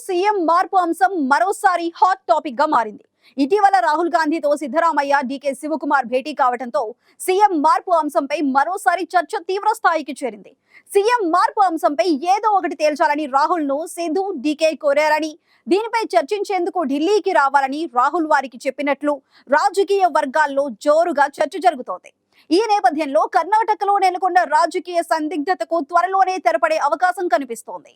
CM మార్పు అంశం మరోసారి హాట్ టాపిక్ గా మారింది. ఇటీవల రాహుల్ గాంధీతో సిద్ధరామయ్య, డీకే శివకుమార్ భేటీ కావడంతో సీఎం మార్పు అంశంపై మరోసారి చర్చ తీవ్ర స్థాయికి చేరింది. సీఎం మార్పు అంశంపై ఏదో ఒకటి తేల్చాలని రాహుల్ ను సిద్ధు, డీకే కోరారని, దీనిపై చర్చించేందుకు ఢిల్లీకి రావాలని రాహుల్ వారికి చెప్పినట్లు రాజకీయ వర్గాల్లో జోరుగా చర్చ జరుగుతోంది. ఈ నేపథ్యంలో కర్ణాటకలో నెలకొన్న రాజకీయ సందిగ్ధతకు త్వరలోనే తెరపడే అవకాశం కనిపిస్తోంది.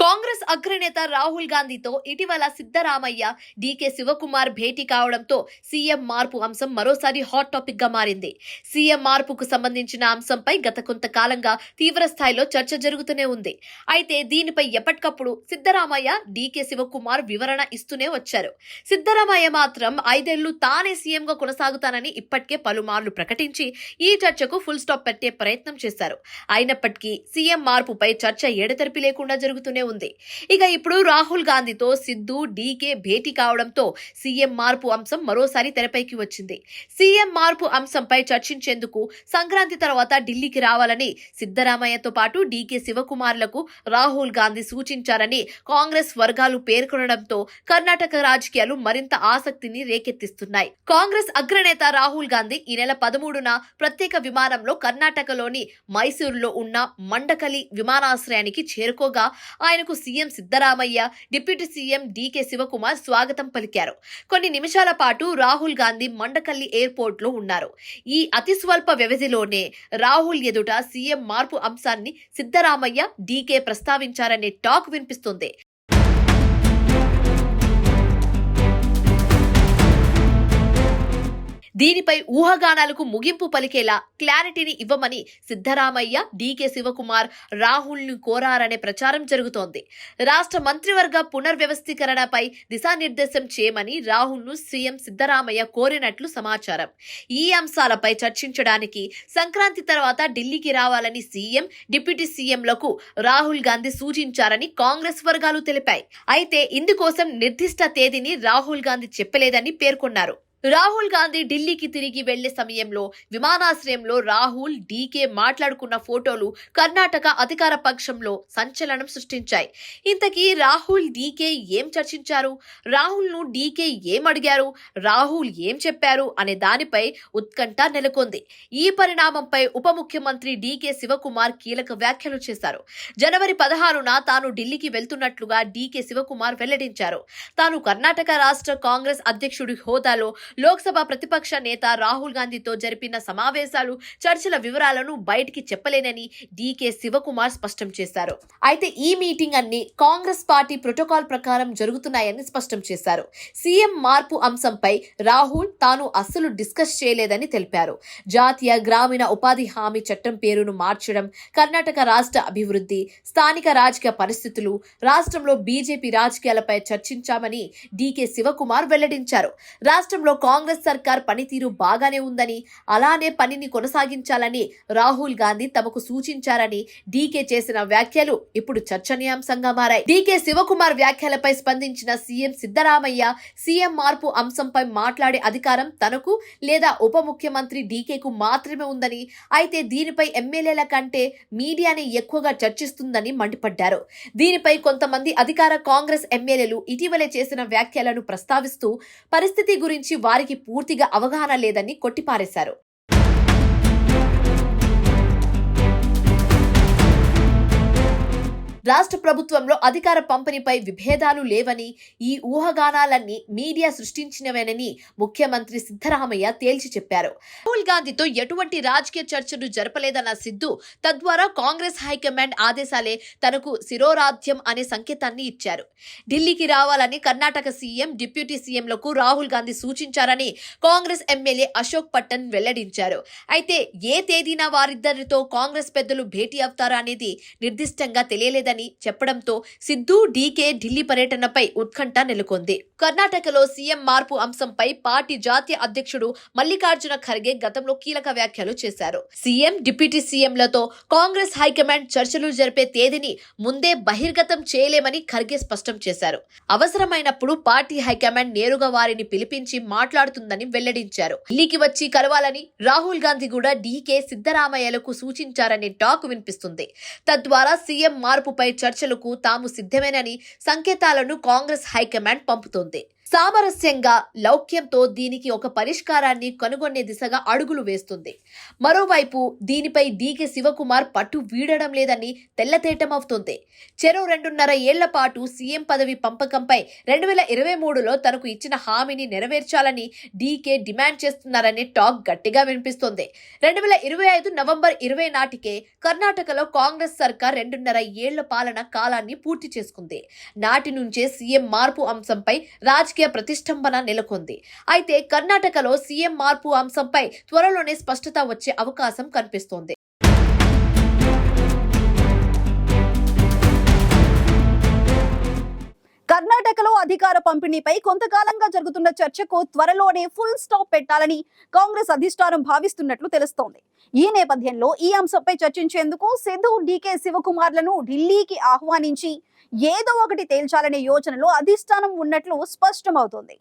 కాంగ్రెస్ అగ్రనేత రాహుల్ గాంధీతో ఇటీవల సిద్ధరామయ్య, డీకే శివకుమార్ భేటీ కావడంతో సీఎం మార్పు అంశం మరోసారి హాట్ టాపిక్ గా మారింది. సీఎం మార్పుకు సంబంధించిన అంశంపై గత కొంతకాలంగా తీవ్ర స్థాయిలో చర్చ జరుగుతూనే ఉంది. అయితే దీనిపై ఎప్పటికప్పుడు సిద్ధరామయ్య, డీకే శివకుమార్ వివరణ ఇస్తూనే వచ్చారు. సిద్ధరామయ్య మాత్రం 5 ఏళ్లు తానే సీఎంగా కొనసాగుతానని ఇప్పటికే పలుమార్లు ప్రకటించి ఈ చర్చకు ఫుల్ స్టాప్ పెట్టే ప్రయత్నం చేశారు. అయినప్పటికీ సీఎం మార్పుపై చర్చ ఎడతెరిపి లేకుండా జరుగుతూనే ఉంది. ఇక ఇప్పుడు రాహుల్ గాంధీతో సిద్ధు, డీకే భేటీ కావడంతో సీఎం మార్పు అంశం మరోసారి తెరపైకి వచ్చింది. సీఎం మార్పు అంశంపై చర్చించేందుకు సంక్రాంతి తర్వాత ఢిల్లీకి రావాలని సిద్ధరామయ్యతో పాటు డీకే శివకుమార్లకు రాహుల్ గాంధీ సూచించారని కాంగ్రెస్ వర్గాలు పేర్కొనడంతో కర్ణాటక రాజకీయాలు మరింత ఆసక్తిని రేకెత్తిస్తున్నాయి. కాంగ్రెస్ అగ్రనేత రాహుల్ గాంధీ ఈ నెల 13న ప్రత్యేక విమానంలో కర్ణాటకలోని మైసూరులో ఉన్న మండకలి విమానాశ్రయానికి చేరుకోగా ఆయనకు CM Siddaramaiah, deputy CM DK Shivakumar స్వాగతం పలికారు. కొన్ని నిమిషాల పాటు రాహుల్ గాంధీ మండకల్లి ఎయిర్పోర్ట్ లో ఉన్నారు. ఈ అతి స్వల్ప వ్యవధిలోనే రాహుల్ ఎదుట సీఎం మార్పు అంశాన్ని సిద్ధరామయ్య, డీకే ప్రస్తావించారనే టాక్ వినిపిస్తుంది. దీనిపై ఊహాగానాలకు ముగింపు పలికేలా క్లారిటీని ఇవ్వమని సిద్ధరామయ్య, డీకే శివకుమార్ రాహుల్ ను కోరారనే ప్రచారం జరుగుతోంది. రాష్ట్ర మంత్రివర్గ పునర్వ్యవస్థీకరణపై దిశానిర్దేశం చేయమని రాహుల్ ను సీఎం సిద్ధరామయ్య కోరినట్లు సమాచారం. ఈ అంశాలపై చర్చించడానికి సంక్రాంతి తర్వాత ఢిల్లీకి రావాలని సీఎం, డిప్యూటీ సీఎంలకు రాహుల్ గాంధీ సూచించారని కాంగ్రెస్ వర్గాలు తెలిపాయి. అయితే ఇందుకోసం నిర్దిష్ట తేదీని రాహుల్ గాంధీ చెప్పలేదని పేర్కొన్నారు. రాహుల్ గాంధీ ఢిల్లీకి తిరిగి వెళ్లే సమయంలో విమానాశ్రయంలో రాహుల్, డీకే మాట్లాడుకున్న ఫోటోలు కర్ణాటక అధికార పక్షంలో సంచలనం సృష్టించాయి. ఇంతకీ రాహుల్, డీకే ఏం చర్చించారు? రాహుల్ ను డీకే ఏం అడిగారు? రాహుల్ ఏం చెప్పారు అనే దానిపై ఉత్కంఠ నెలకొంది. ఈ పరిణామంపై ఉప ముఖ్యమంత్రి డీకే శివకుమార్ కీలక వ్యాఖ్యలు చేశారు. జనవరి 16న తాను ఢిల్లీకి వెళ్తున్నట్లుగా డీకే శివకుమార్ వెల్లడించారు. తాను కర్ణాటక రాష్ట్ర కాంగ్రెస్ అధ్యక్షుడి హోదాలో లోక్సభ ప్రతిపక్ష నేత రాహుల్ గాంధీతో జరిపిన సమావేశాలు, చర్చల వివరాలను బయటికి చెప్పలేనని డీకే శివకుమార్ స్పష్టం చేశారు. అయితే ఈ మీటింగ్ అన్ని కాంగ్రెస్ పార్టీ ప్రోటోకాల్ ప్రకారం జరుగుతున్నాయని స్పష్టం చేశారు. సీఎం మార్పు అంశంపై రాహుల్ తాను అస్సలు డిస్కస్ చేయలేదని తెలిపారు. జాతీయ గ్రామీణ ఉపాధి హామీ చట్టం పేరును మార్చడం, కర్ణాటక రాష్ట్ర అభివృద్ధి, స్థానిక రాజకీయ పరిస్థితులు, రాష్ట్రంలో బీజేపీ రాజకీయాలపై చర్చించామని డీకే శివకుమార్ వెల్లడించారు. రాష్ట్రంలో కాంగ్రెస్ సర్కార్ పనితీరు బాగానే ఉందని, అలానే పనిని కొనసాగించాలని రాహుల్ గాంధీ తమకు సూచించారని డీకే చేసిన వ్యాఖ్యలు ఇప్పుడు చర్చనీయాంశంగా మారాయి. డీకే శివకుమార్ వ్యాఖ్యలపై స్పందించిన సీఎం సిద్ధరామయ్య, సీఎం మార్పు అంశంపై మాట్లాడే అధికారం తనకు లేదా ఉప ముఖ్యమంత్రి డీకేకు మాత్రమే ఉందని, అయితే దీనిపై ఎమ్మెల్యేల కంటే మీడియానే ఎక్కువగా చర్చిస్తుందని మండిపడ్డారు. దీనిపై కొంతమంది అధికార కాంగ్రెస్ ఎమ్మెల్యేలు ఇటీవలే చేసిన వ్యాఖ్యలను ప్రస్తావిస్తూ పరిస్థితి గురించి వారికి పూర్తిగా అవగాహన లేదని కొట్టిపారేశారు. రాష్ట్ర ప్రభుత్వంలో అధికార పంపిణీపై విభేదాలు లేవని, ఈ ఊహాగానాలన్నీ మీడియా సృష్టించినవేనని ముఖ్యమంత్రి సిద్ధరామయ్య తేల్చి చెప్పారు. రాహుల్ గాంధీతో ఎటువంటి రాజకీయ చర్చలు జరపలేదన్న సిద్ధు, తద్వారా కాంగ్రెస్ హైకమాండ్ ఆదేశాలే తనకు శిరోరాధ్యం అనే సంకేతాన్ని ఇచ్చారు. ఢిల్లీకి రావాలని కర్ణాటక సీఎం, డిప్యూటీ సీఎంలకు రాహుల్ గాంధీ సూచించారని కాంగ్రెస్ ఎమ్మెల్యే అశోక్ పట్టణ్ వెల్లడించారు. అయితే ఏ తేదీన వారిద్దరితో కాంగ్రెస్ పెద్దలు భేటీ అవుతారా అనేది నిర్దిష్టంగా తెలియలేదని లేదని చెప్పడంతో సిద్ధు డీకే ఢిల్లీ పర్యటనపై ఉత్కంఠ నెలకొంది. కర్ణాటకలో సీఎం మార్పు అంశంపై పార్టీ జాతీయ అధ్యక్షుడు మల్లికార్జున ఖర్గే గతంలో కీలక వ్యాఖ్యలు చేశారు. సీఎం, డిప్యూటీ సీఎంలతో కాంగ్రెస్ హైకమాండ్ చర్చలు జరిపే తేదీని ముందే బహిర్గతం చేయలేమని ఖర్గే స్పష్టం చేశారు. అవసరమైనప్పుడు పార్టీ హైకమాండ్ నేరుగా వారిని పిలిపించి మాట్లాడుతుందని వెల్లడించారు. ఢిల్లీకి వచ్చి కలవాలని రాహుల్ గాంధీ కూడా డీకే సిద్ధరామయ్యలకు సూచించారనే టాక్ వినిపిస్తుంది. తద్వారా సీఎం మార్పుపై చర్చలకు తాము సిద్ధమేనని సంకేతాలను కాంగ్రెస్ హైకమాండ్ పంపుతోంది. సామరస్యంగా, లౌక్యంతో దీనికి ఒక పరిష్కారాన్ని కనుగొనే దిశగా అడుగులు వేస్తుంది. మరోవైపు దీనిపై డీకే శివకుమార్ పట్టు వీడడం లేదని తెల్లతేటమవుతోంది. చెరో 2.5 ఏళ్ల పాటు సీఎం పదవి పంపకంపై 2023లో తనకు ఇచ్చిన హామీని నెరవేర్చాలని డీకే డిమాండ్ చేస్తున్నారనే టాక్ గట్టిగా వినిపిస్తోంది. 2025 నవంబర్ 20 నాటికే కర్ణాటకలో కాంగ్రెస్ సర్కార్ 2.5 ఏళ్ల పాలన కాలాన్ని పూర్తి చేసుకుంది. నాటి నుంచే సీఎం మార్పు అంశంపై రాజకీయ ప్రతిష్టంభన నెలకొంది. అయితే కర్ణాటకలో సీఎం మార్పు అంశంపై త్వరలోనే స్పష్టత వచ్చే అవకాశం కనిపిస్తోంది. కర్ణాటకలో అధికార పంపిణీపై కొంతకాలంగా జరుగుతున్న చర్చకు త్వరలోనే ఫుల్ స్టాప్ పెట్టాలని కాంగ్రెస్ అధిష్టానం భావిస్తున్నట్లు తెలుస్తోంది. ఈ నేపథ్యంలో ఈ అంశంపై చర్చించేందుకు సిద్ధు, డీకే శివకుమార్లను ఢిల్లీకి ఆహ్వానించి ఏదో ఒకటి తేల్చాలనే యోచనలో అధిష్టానం ఉన్నట్లు స్పష్టమవుతోంది.